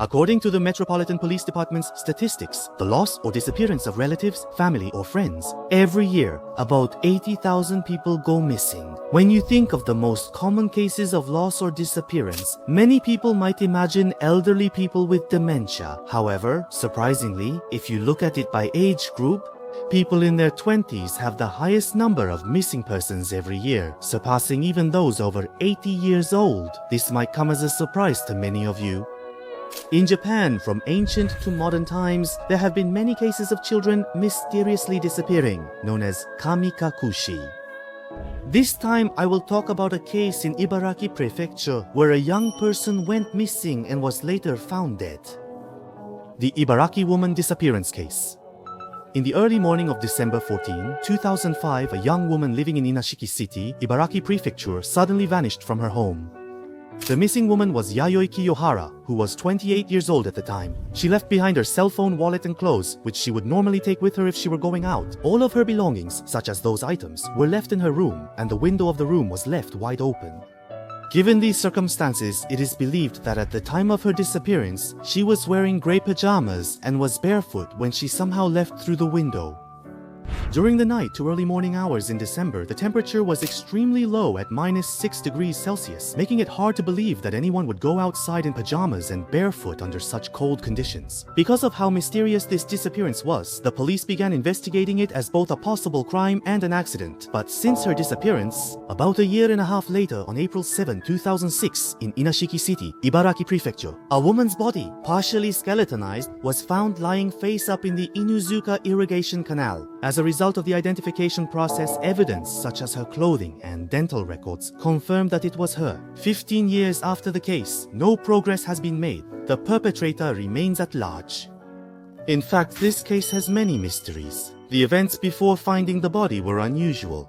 According to the Metropolitan Police Department's statistics, the loss or disappearance of relatives, family, or friends, every year, about 80,000 people go missing. When you think of the most common cases of loss or disappearance, many people might imagine elderly people with dementia. However, surprisingly, if you look at it by age group, people in their 20s have the highest number of missing persons every year, surpassing even those over 80 years old. This might come as a surprise to many of you. In Japan, from ancient to modern times, there have been many cases of children mysteriously disappearing, known as kamikakushi. This time, I will talk about a case in Ibaraki Prefecture where a young person went missing and was later found dead. The Ibaraki woman disappearance case. In the early morning of December 14, 2005, a young woman living in Inashiki City, Ibaraki Prefecture, suddenly vanished from her home. The missing woman was Yayoi Kiyohara, who was 28 years old at the time. She left behind her cell phone, wallet and clothes, which she would normally take with her if she were going out. All of her belongings, such as those items, were left in her room, and the window of the room was left wide open. Given these circumstances, it is believed that at the time of her disappearance, she was wearing grey pajamas and was barefoot when she somehow left through the window. During the night to early morning hours in December, the temperature was extremely low at -6 degrees Celsius, making it hard to believe that anyone would go outside in pajamas and barefoot under such cold conditions. Because of how mysterious this disappearance was, the police began investigating it as both a possible crime and an accident. But since her disappearance, about a year and a half later, on April 7, 2006, in Inashiki City, Ibaraki Prefecture, a woman's body, partially skeletonized, was found lying face up in the Inuzuka irrigation canal. As a result of the identification process, evidence such as her clothing and dental records confirmed that it was her. 15 years after the case, no progress has been made. The perpetrator remains at large. In fact, this case has many mysteries. The events before finding the body were unusual.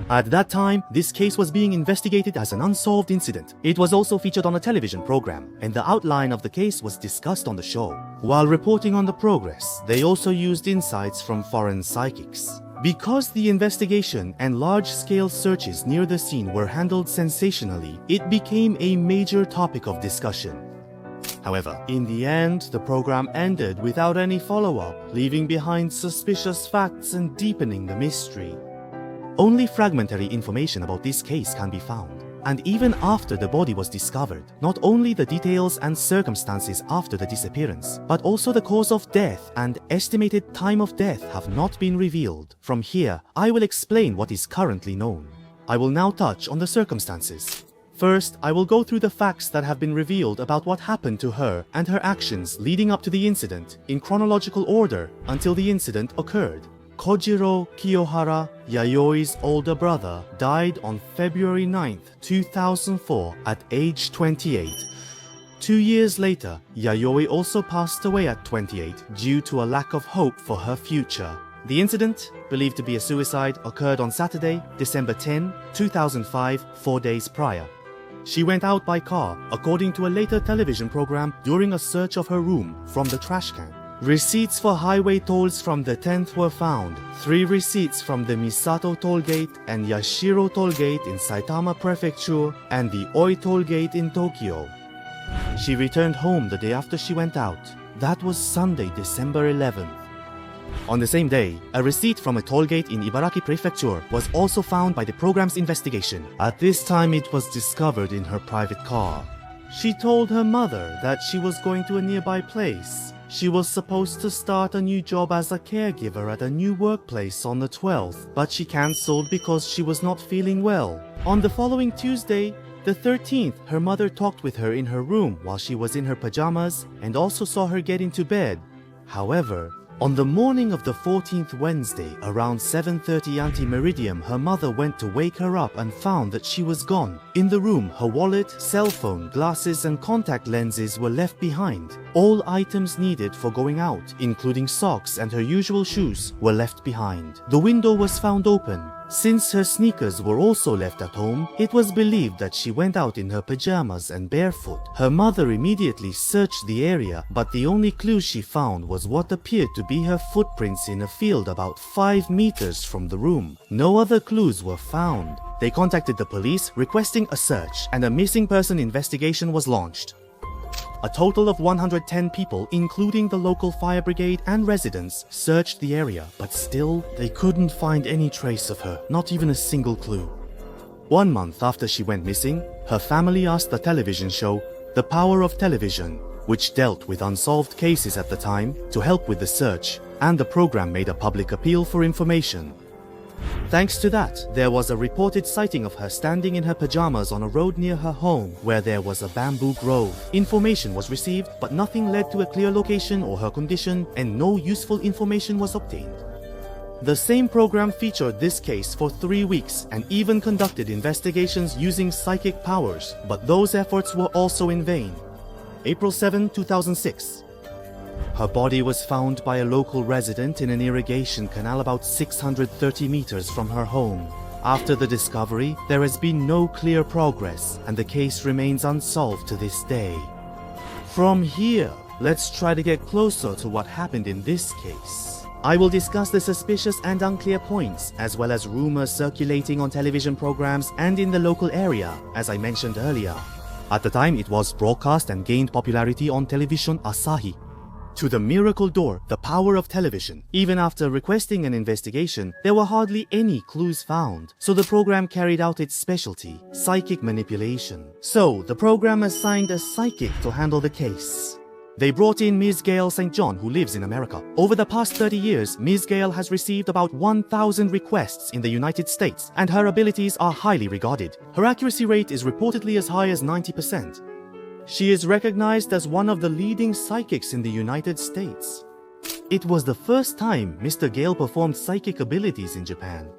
At that time, this case was being investigated as an unsolved incident. It was also featured on a television program, and the outline of the case was discussed on the show. While reporting on the progress, they also used insights from foreign psychics. Because the investigation and large-scale searches near the scene were handled sensationally, it became a major topic of discussion. However, in the end, the program ended without any follow-up, leaving behind suspicious facts and deepening the mystery. Only fragmentary information about this case can be found. And even after the body was discovered, not only the details and circumstances after the disappearance, but also the cause of death and estimated time of death have not been revealed. From here, I will explain what is currently known. I will now touch on the circumstances. First, I will go through the facts that have been revealed about what happened to her and her actions leading up to the incident in chronological order until the incident occurred. Kojiro Kiyohara, Yayoi's older brother, died on February 9, 2004 at age 28. 2 years later, Yayoi also passed away at 28 due to a lack of hope for her future. The incident, believed to be a suicide, occurred on Saturday, December 10, 2005, 4 days prior. She went out by car, according to a later television program, during a search of her room from the trash can. Receipts for highway tolls from the 10th were found. 3 receipts from the Misato toll gate and Yashiro toll gate in Saitama Prefecture and the Oi toll gate in Tokyo. She returned home the day after she went out. That was Sunday, December 11th. On the same day, a receipt from a toll gate in Ibaraki Prefecture was also found by the program's investigation. At this time, it was discovered in her private car. She told her mother that she was going to a nearby place. She was supposed to start a new job as a caregiver at a new workplace on the 12th, but she cancelled because she was not feeling well. On the following Tuesday, the 13th, her mother talked with her in her room while she was in her pajamas and also saw her get into bed. However, on the morning of the 14th Wednesday, around 7:30 ante-meridium, her mother went to wake her up and found that she was gone. In the room, her wallet, cell phone, glasses and contact lenses were left behind. All items needed for going out, including socks and her usual shoes, were left behind. The window was found open. Since her sneakers were also left at home, it was believed that she went out in her pajamas and barefoot. Her mother immediately searched the area, but the only clue she found was what appeared to be her footprints in a field about 5 meters from the room. No other clues were found. They contacted the police requesting a search, and a missing person investigation was launched. A total of 110 people, including the local fire brigade and residents, searched the area, but still, they couldn't find any trace of her, not even a single clue. 1 month after she went missing, her family asked the television show, The Power of Television, which dealt with unsolved cases at the time, to help with the search, and the program made a public appeal for information. Thanks to that, there was a reported sighting of her standing in her pajamas on a road near her home, where there was a bamboo grove. Information was received, but nothing led to a clear location or her condition, and no useful information was obtained. The same program featured this case for 3 weeks and even conducted investigations using psychic powers, but those efforts were also in vain. April 7, 2006. Her body was found by a local resident in an irrigation canal about 630 meters from her home. After the discovery, there has been no clear progress, and the case remains unsolved to this day. From here, let's try to get closer to what happened in this case. I will discuss the suspicious and unclear points, as well as rumors circulating on television programs and in the local area, as I mentioned earlier. At the time, it was broadcast and gained popularity on television Asahi. To the miracle door, the power of television. Even after requesting an investigation, there were hardly any clues found, so the program carried out its specialty, psychic manipulation. So, the program assigned a psychic to handle the case. They brought in Ms. Gail St. John, who lives in America. Over the past 30 years, Ms. Gail has received about 1,000 requests in the United States, and her abilities are highly regarded. Her accuracy rate is reportedly as high as 90%. She is recognized as one of the leading psychics in the United States. It was the first time Mr. Gale performed psychic abilities in Japan.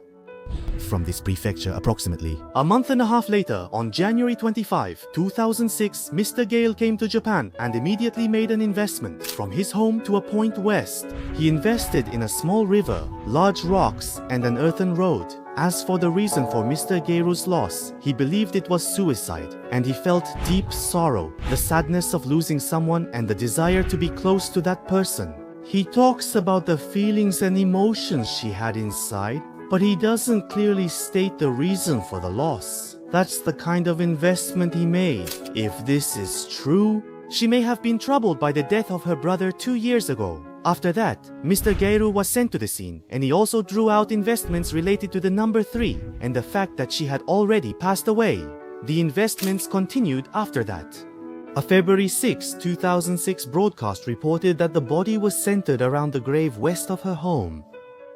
From this prefecture, approximately. A month and a half later, on January 25, 2006, Mr. Gale came to Japan and immediately made an investment from his home to a point west. He invested in a small river, large rocks, and an earthen road. As for the reason for Mr. Geiru's loss, he believed it was suicide, and he felt deep sorrow, the sadness of losing someone and the desire to be close to that person. He talks about the feelings and emotions she had inside, but he doesn't clearly state the reason for the loss. That's the kind of investment he made. If this is true, she may have been troubled by the death of her brother 2 years ago. After that, Mr. Geiru was sent to the scene, and he also drew out investments related to the number 3 and the fact that she had already passed away. The investments continued after that. A February 6, 2006 broadcast reported that the body was centered around the grave west of her home.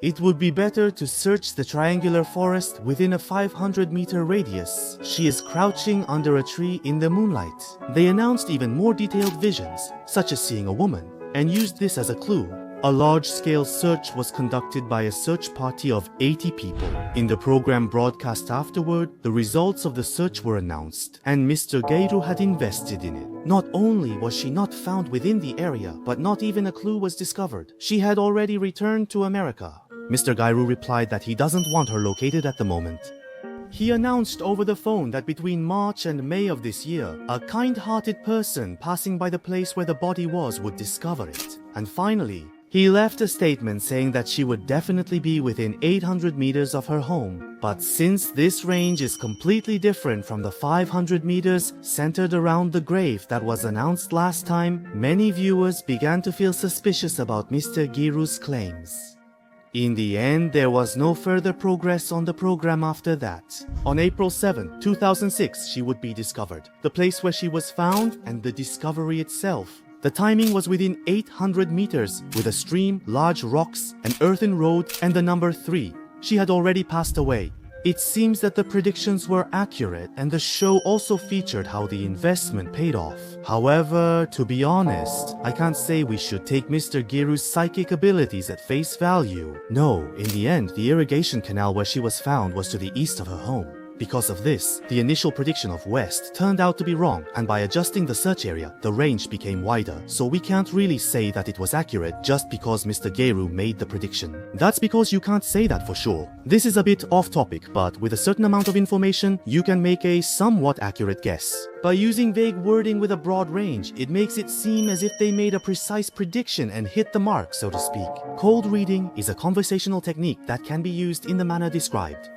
It would be better to search the triangular forest within a 500-meter radius. She is crouching under a tree in the moonlight. They announced even more detailed visions, such as seeing a woman, and used this as a clue. A large-scale search was conducted by a search party of 80 people. In the program broadcast afterward, the results of the search were announced, and Mr. Geiru had invested in it. Not only was she not found within the area, but not even a clue was discovered. She had already returned to America. Mr. Geiru replied that he doesn't want her located at the moment. He announced over the phone that between March and May of this year, a kind-hearted person passing by the place where the body was would discover it. And finally, he left a statement saying that she would definitely be within 800 meters of her home. But since this range is completely different from the 500 meters centered around the grave that was announced last time, many viewers began to feel suspicious about Mr. Geiru's claims. In the end, there was no further progress on the program after that. On April 7, 2006, she would be discovered. The place where she was found and the discovery itself. The timing was within 800 meters, with a stream, large rocks, an earthen road, and the number 3. She had already passed away. It seems that the predictions were accurate, and the show also featured how the investment paid off. However, to be honest, I can't say we should take Mr. Geiru's psychic abilities at face value. No, in the end, the irrigation canal where she was found was to the east of her home. Because of this, the initial prediction of west turned out to be wrong, and by adjusting the search area, the range became wider, so we can't really say that it was accurate just because Mr. Geiru made the prediction. That's because you can't say that for sure. This is a bit off topic, but with a certain amount of information, you can make a somewhat accurate guess. By using vague wording with a broad range, it makes it seem as if they made a precise prediction and hit the mark, so to speak. Cold reading is a conversational technique that can be used in the manner described.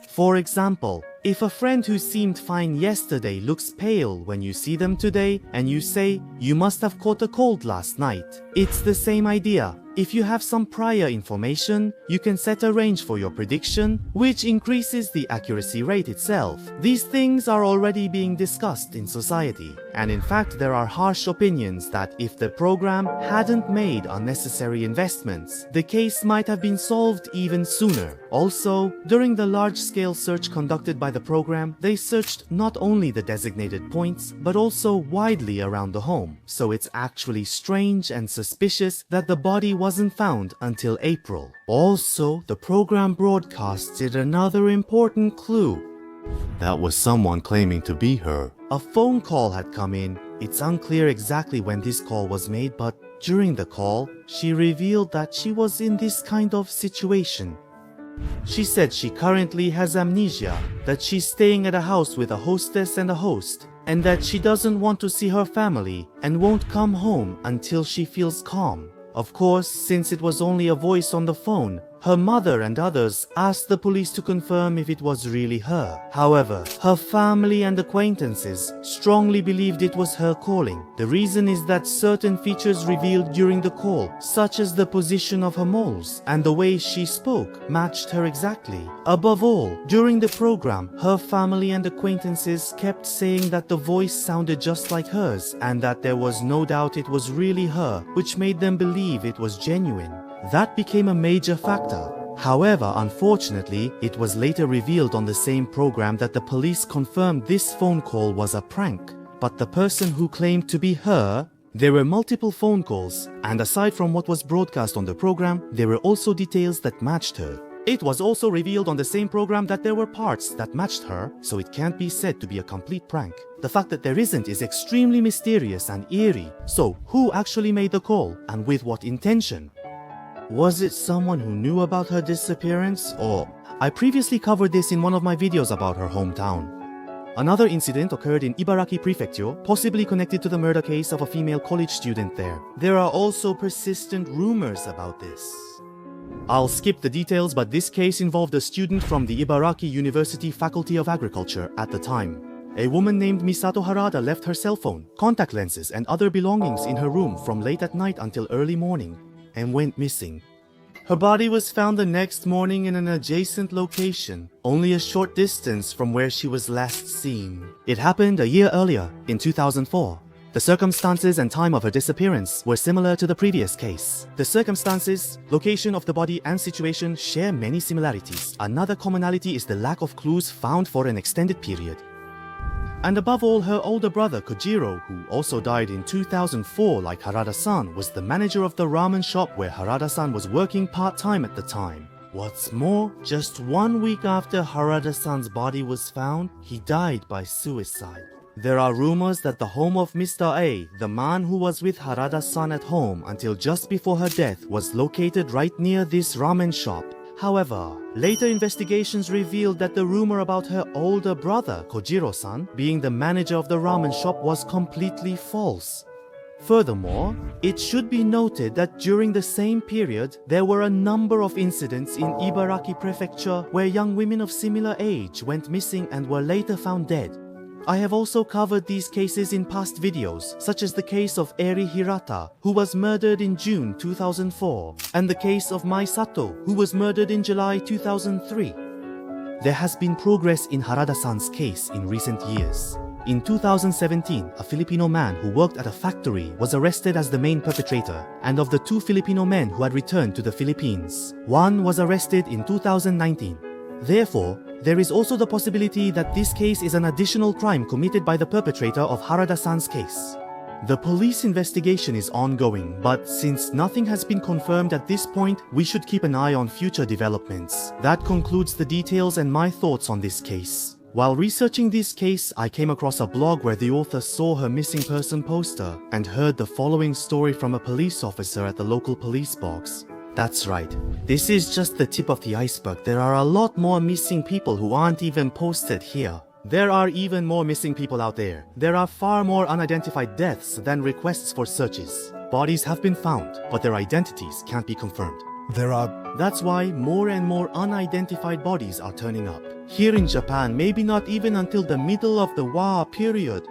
For example, If a friend who seemed fine yesterday looks pale when you see them today, and you say, "You must have caught a cold last night," it's the same idea. If you have some prior information, you can set a range for your prediction, which increases the accuracy rate itself. These things are already being discussed in society, and in fact there are harsh opinions that if the program hadn't made unnecessary investments, the case might have been solved even sooner. Also, during the large-scale search conducted by the program, they searched not only the designated points, but also widely around the home. So it's actually strange and suspicious that the body wasn't found until April. Also, the program broadcasted another important clue. That was someone claiming to be her. A phone call had come in. It's unclear exactly when this call was made, but during the call, she revealed that she was in this kind of situation. She said she currently has amnesia, that she's staying at a house with a hostess and a host, and that she doesn't want to see her family and won't come home until she feels calm. Of course, since it was only a voice on the phone, her mother and others asked the police to confirm if it was really her. However, her family and acquaintances strongly believed it was her calling. The reason is that certain features revealed during the call, such as the position of her moles and the way she spoke, matched her exactly. Above all, during the program, her family and acquaintances kept saying that the voice sounded just like hers and that there was no doubt it was really her, which made them believe it was genuine. That became a major factor. However, unfortunately, it was later revealed on the same program that the police confirmed this phone call was a prank. But the person who claimed to be her, there were multiple phone calls, and aside from what was broadcast on the program, there were also details that matched her. It was also revealed on the same program that there were parts that matched her, so it can't be said to be a complete prank. The fact that there isn't is extremely mysterious and eerie. So, who actually made the call, and with what intention? Was it someone who knew about her disappearance, or... I previously covered this in one of my videos about her hometown. Another incident occurred in Ibaraki Prefecture, possibly connected to the murder case of a female college student there. There are also persistent rumors about this. I'll skip the details, but this case involved a student from the Ibaraki University Faculty of Agriculture at the time. A woman named Misato Harada left her cell phone, contact lenses, and other belongings in her room from late at night until early morning, and went missing. Her body was found the next morning in an adjacent location, only a short distance from where she was last seen. It happened a year earlier, in 2004. The circumstances and time of her disappearance were similar to the previous case. The circumstances, location of the body, and situation share many similarities. Another commonality is the lack of clues found for an extended period. And above all, her older brother Kojiro, who also died in 2004 like Harada-san, was the manager of the ramen shop where Harada-san was working part-time at the time. What's more, just 1 week after Harada-san's body was found, he died by suicide. There are rumors that the home of Mr. A, the man who was with Harada-san at home until just before her death, was located right near this ramen shop. However, later investigations revealed that the rumor about her older brother, Kojiro-san, being the manager of the ramen shop was completely false. Furthermore, it should be noted that during the same period, there were a number of incidents in Ibaraki Prefecture where young women of similar age went missing and were later found dead. I have also covered these cases in past videos, such as the case of Eri Hirata, who was murdered in June 2004, and the case of Mai Sato, who was murdered in July 2003. There has been progress in Harada-san's case in recent years. In 2017, a Filipino man who worked at a factory was arrested as the main perpetrator, and of the 2 Filipino men who had returned to the Philippines, one was arrested in 2019. Therefore, there is also the possibility that this case is an additional crime committed by the perpetrator of Harada-san's case. The police investigation is ongoing, but since nothing has been confirmed at this point, we should keep an eye on future developments. That concludes the details and my thoughts on this case. While researching this case, I came across a blog where the author saw her missing person poster and heard the following story from a police officer at the local police box. That's right. This is just the tip of the iceberg. There are a lot more missing people who aren't even posted here. There are even more missing people out there. There are far more unidentified deaths than requests for searches. Bodies have been found, but their identities can't be confirmed. That's why more and more unidentified bodies are turning up. Here in Japan, maybe not even until the middle of the Wa period.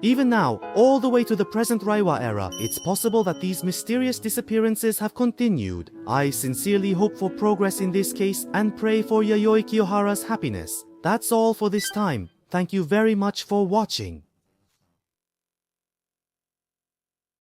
Even now, all the way to the present Reiwa era, it's possible that these mysterious disappearances have continued. I sincerely hope for progress in this case and pray for Yayoi Kiyohara's happiness. That's all for this time. Thank you very much for watching.